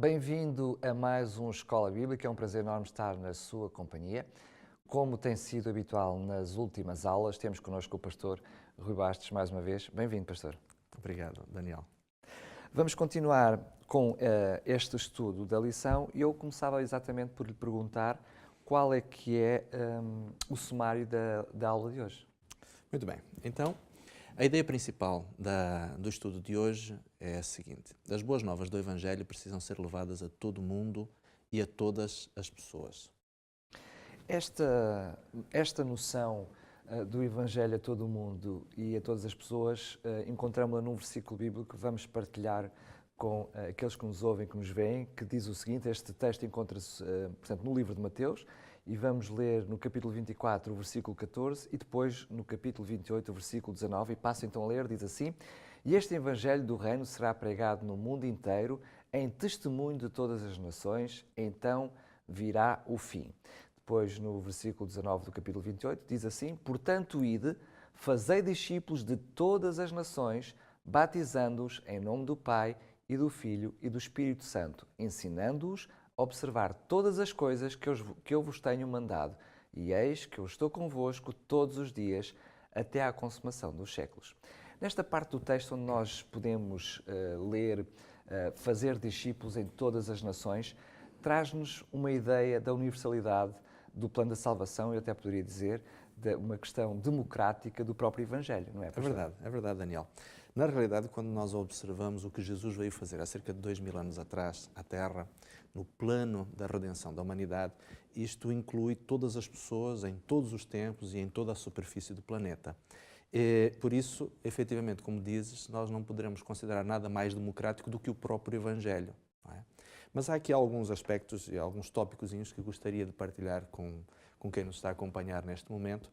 Bem-vindo a mais um Escola Bíblica, é um prazer enorme estar na sua companhia. Como tem sido habitual nas últimas aulas, temos connosco o pastor Rui Bastos mais uma vez. Bem-vindo, pastor. Obrigado, Daniel. Vamos continuar com este estudo da lição e eu começava exatamente por lhe perguntar qual é que é o sumário da aula de hoje. Muito bem, então a ideia principal do estudo de hoje é a seguinte: as boas novas do Evangelho precisam ser levadas a todo o mundo e a todas as pessoas. Esta noção do Evangelho a todo o mundo e a todas as pessoas, encontramos-la num versículo bíblico que vamos partilhar com aqueles que nos ouvem, que nos veem, que diz o seguinte. Este texto encontra-se, portanto, no livro de Mateus, e vamos ler no capítulo 24, o versículo 14, e depois no capítulo 28, o versículo 19, e passo então a ler, diz assim: "E este Evangelho do Reino será pregado no mundo inteiro, em testemunho de todas as nações, então virá o fim." Depois, no versículo 19 do capítulo 28, diz assim: "Portanto, ide, fazei discípulos de todas as nações, batizando-os em nome do Pai e do Filho e do Espírito Santo, ensinando-os a observar todas as coisas que eu vos tenho mandado. E eis que eu estou convosco todos os dias, até à consumação dos séculos." Nesta parte do texto onde nós podemos ler fazer discípulos em todas as nações, traz-nos uma ideia da universalidade do plano da salvação, eu até poderia dizer, de uma questão democrática do próprio Evangelho, não é, pastor? É verdade, Daniel. Na realidade, quando nós observamos o que Jesus veio fazer há cerca de 2000 anos atrás à Terra, no plano da redenção da humanidade, isto inclui todas as pessoas, em todos os tempos e em toda a superfície do planeta. Por isso, efetivamente, como dizes, nós não poderemos considerar nada mais democrático do que o próprio Evangelho, não é? Mas há aqui alguns aspectos e alguns tópicos que gostaria de partilhar com quem nos está a acompanhar neste momento.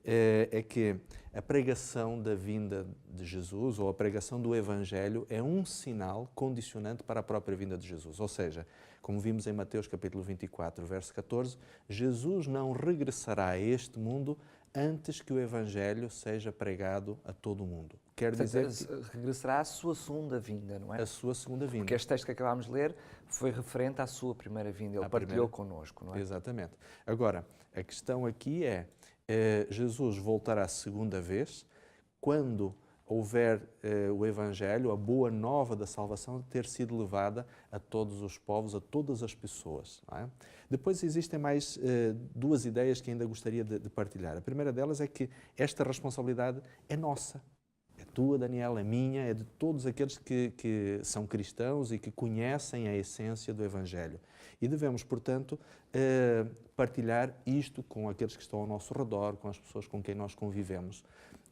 É que a pregação da vinda de Jesus, ou a pregação do Evangelho, é um sinal condicionante para a própria vinda de Jesus. Ou seja, como vimos em Mateus capítulo 24, verso 14, Jesus não regressará a este mundo antes que o Evangelho seja pregado a todo o mundo. Quer dizer que regressará à sua segunda vinda, não é? a sua segunda vinda. Porque este texto que acabámos de ler foi referente à sua primeira vinda, ele partilhou connosco, não é? Exatamente. Agora, a questão aqui é, Jesus voltará a segunda vez quando houver o Evangelho, a boa nova da salvação, ter sido levada a todos os povos, a todas as pessoas, não é? Depois existem mais duas ideias que ainda gostaria de partilhar. A primeira delas é que esta responsabilidade é nossa. É tua, Daniel, é minha, é de todos aqueles que são cristãos e que conhecem a essência do Evangelho. E devemos, portanto, partilhar isto com aqueles que estão ao nosso redor, com as pessoas com quem nós convivemos.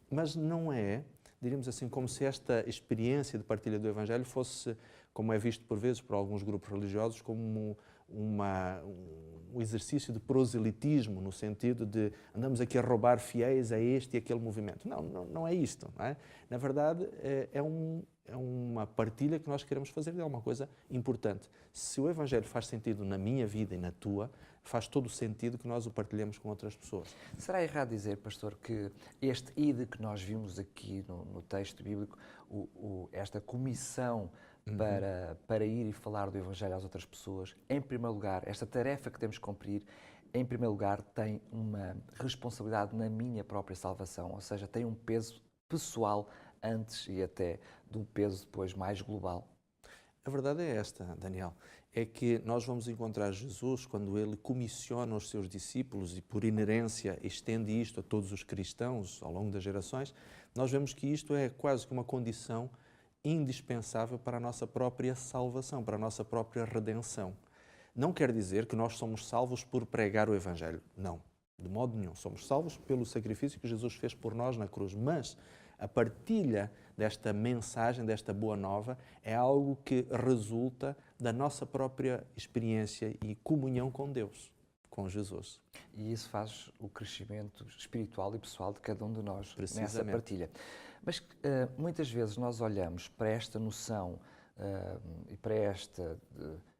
Mas não é, diríamos assim, como se esta experiência de partilha do Evangelho fosse, como é visto por vezes por alguns grupos religiosos, como um exercício de proselitismo, no sentido de andamos aqui a roubar fiéis a este e aquele movimento. Não é isto, não é? Na verdade, é uma partilha que nós queremos fazer de alguma coisa importante. Se o Evangelho faz sentido na minha vida e na tua, faz todo o sentido que nós o partilhemos com outras pessoas. Será errado dizer, pastor, que este ide que nós vimos aqui no texto bíblico, esta comissão para ir e falar do Evangelho às outras pessoas, em primeiro lugar, esta tarefa que temos que cumprir, em primeiro lugar, tem uma responsabilidade na minha própria salvação, ou seja, tem um peso pessoal antes e até de um peso depois mais global? A verdade é esta, Daniel, é que nós vamos encontrar Jesus quando ele comissiona os seus discípulos e, por inerência, estende isto a todos os cristãos ao longo das gerações. Nós vemos que isto é quase que uma condição indispensável para a nossa própria salvação, para a nossa própria redenção. Não quer dizer que nós somos salvos por pregar o Evangelho. Não, de modo nenhum. Somos salvos pelo sacrifício que Jesus fez por nós na cruz. Mas a partilha desta mensagem, desta boa nova, é algo que resulta da nossa própria experiência e comunhão com Deus, com Jesus. E isso faz o crescimento espiritual e pessoal de cada um de nós nessa Precisamente. partilha. Mas muitas vezes nós olhamos para esta noção e para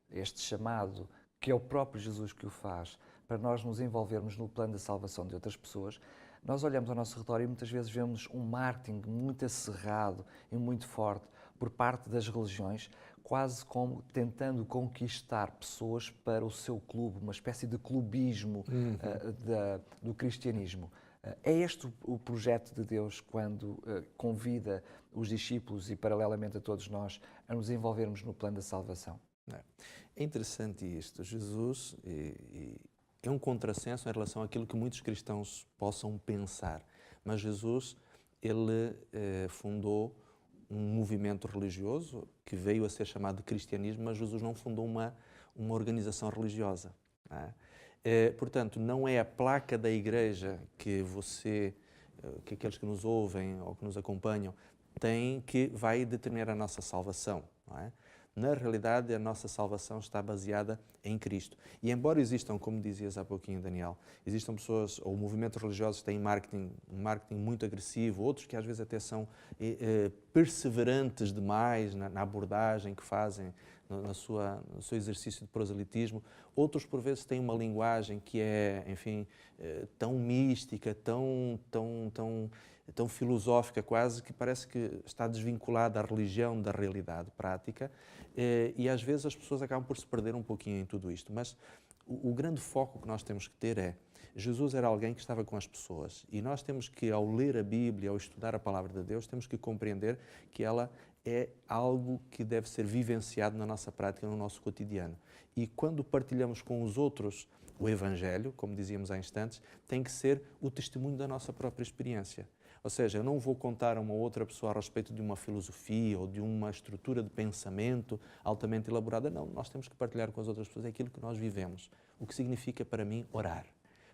este chamado, que é o próprio Jesus que o faz, para nós nos envolvermos no plano da salvação de outras pessoas. Nós olhamos ao nosso redor e muitas vezes vemos um marketing muito acerrado e muito forte por parte das religiões, quase como tentando conquistar pessoas para o seu clube, uma espécie de clubismo do cristianismo. É este o projeto de Deus quando convida os discípulos e, paralelamente a todos nós, a nos envolvermos no plano da salvação? É interessante isto. Jesus é um contrassenso em relação àquilo que muitos cristãos possam pensar. Mas Jesus, ele fundou um movimento religioso que veio a ser chamado de cristianismo, mas Jesus não fundou uma organização religiosa. Não é? Portanto, não é a placa da igreja que que aqueles que nos ouvem ou que nos acompanham têm que vai determinar a nossa salvação. Não é? Na realidade, a nossa salvação está baseada em Cristo. E embora existam, como dizias há pouquinho, Daniel, existam pessoas ou movimentos religiosos que têm um marketing muito agressivo, outros que às vezes até são perseverantes demais na abordagem que fazem, no seu exercício de proselitismo. Outros, por vezes, têm uma linguagem que é, enfim, tão mística, tão filosófica quase, que parece que está desvinculada à religião da realidade prática, e às vezes as pessoas acabam por se perder um pouquinho em tudo isto. Mas o grande foco que nós temos que ter é, Jesus era alguém que estava com as pessoas, e nós temos que, ao ler a Bíblia, ao estudar a Palavra de Deus, temos que compreender que ela é algo que deve ser vivenciado na nossa prática, no nosso cotidiano. E quando partilhamos com os outros o Evangelho, como dizíamos há instantes, tem que ser o testemunho da nossa própria experiência. Ou seja, eu não vou contar a uma outra pessoa a respeito de uma filosofia ou de uma estrutura de pensamento altamente elaborada. Não, nós temos que partilhar com as outras pessoas aquilo que nós vivemos. O que significa para mim orar.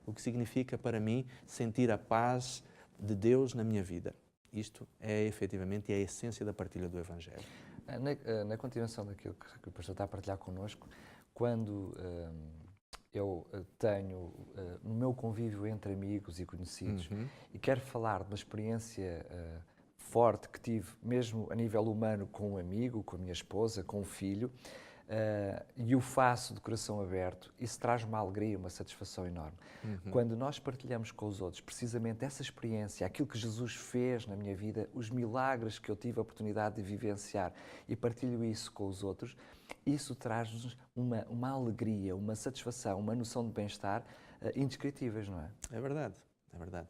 O que significa para mim sentir a paz de Deus na minha vida. Isto é efetivamente a essência da partilha do Evangelho. Na continuação daquilo que o pastor está a partilhar connosco, quando eu tenho no meu convívio entre amigos e conhecidos e quero falar de uma experiência forte que tive, mesmo a nível humano, com um amigo, com a minha esposa, com um filho, e o faço de coração aberto, isso traz uma alegria, uma satisfação enorme. Quando nós partilhamos com os outros precisamente essa experiência, aquilo que Jesus fez na minha vida, os milagres que eu tive a oportunidade de vivenciar e partilho isso com os outros, isso traz-nos uma alegria, uma satisfação, uma noção de bem-estar indescritíveis, não é? É verdade, é verdade.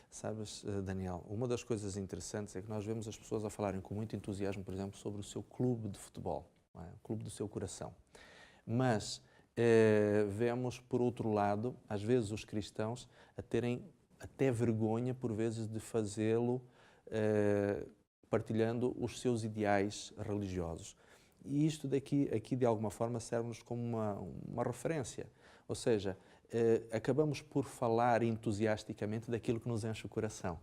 Sabes, Daniel, uma das coisas interessantes é que nós vemos as pessoas a falarem com muito entusiasmo, por exemplo, sobre o seu clube de futebol, não é? O clube do seu coração. Mas vemos, por outro lado, às vezes os cristãos a terem até vergonha, por vezes, de fazê-lo partilhando os seus ideais religiosos. E isto aqui de alguma forma serve-nos como uma referência. Ou seja, acabamos por falar entusiasticamente daquilo que nos enche o coração.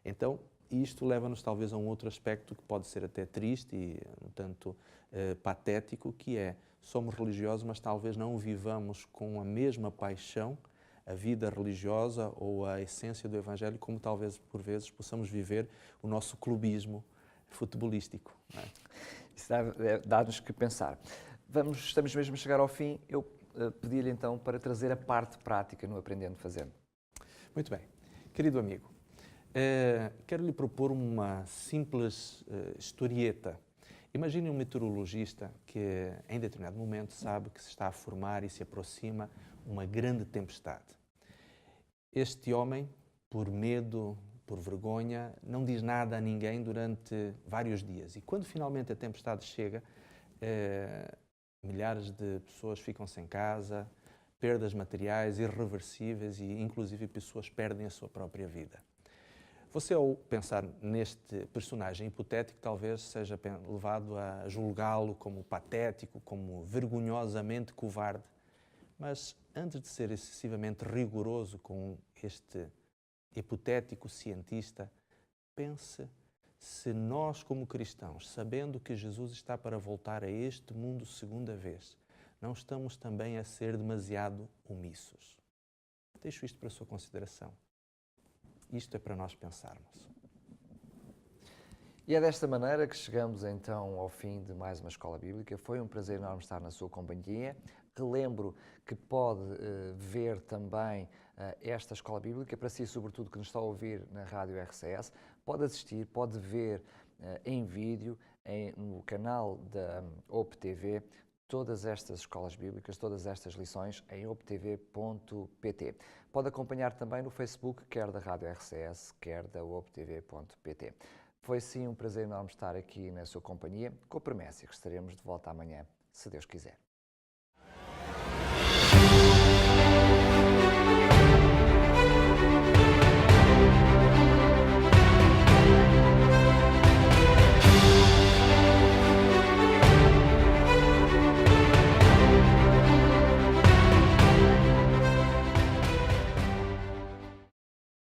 Então, isto leva-nos talvez a um outro aspecto que pode ser até triste e um tanto patético, que é, somos religiosos, mas talvez não vivamos com a mesma paixão a vida religiosa ou a essência do Evangelho, como talvez por vezes possamos viver o nosso clubismo futebolístico. Não é? Isso dá-nos que pensar. Estamos mesmo a chegar ao fim. Eu pedi-lhe então para trazer a parte prática no Aprendendo Fazendo. Muito bem. Querido amigo, quero lhe propor uma simples historieta. Imagine um meteorologista que em determinado momento sabe que se está a formar e se aproxima uma grande tempestade. Este homem, por medo, por vergonha, não diz nada a ninguém durante vários dias. E quando finalmente a tempestade chega, milhares de pessoas ficam sem casa, perdas materiais irreversíveis e inclusive pessoas perdem a sua própria vida. Você, ao pensar neste personagem hipotético, talvez seja levado a julgá-lo como patético, como vergonhosamente covarde. Mas antes de ser excessivamente rigoroso com este hipotético cientista, pense se nós, como cristãos, sabendo que Jesus está para voltar a este mundo segunda vez, não estamos também a ser demasiado omissos. Deixo isto para a sua consideração. Isto é para nós pensarmos. E é desta maneira que chegamos então ao fim de mais uma Escola Bíblica. Foi um prazer enorme estar na sua companhia. Relembro que pode ver também esta Escola Bíblica, para si sobretudo que nos está a ouvir na Rádio RCS, pode assistir, pode ver em vídeo no canal da OPTV todas estas escolas bíblicas, todas estas lições em optv.pt. Pode acompanhar também no Facebook, quer da Rádio RCS, quer da optv.pt. Foi sim um prazer enorme estar aqui na sua companhia, com a promessa que estaremos de volta amanhã, se Deus quiser.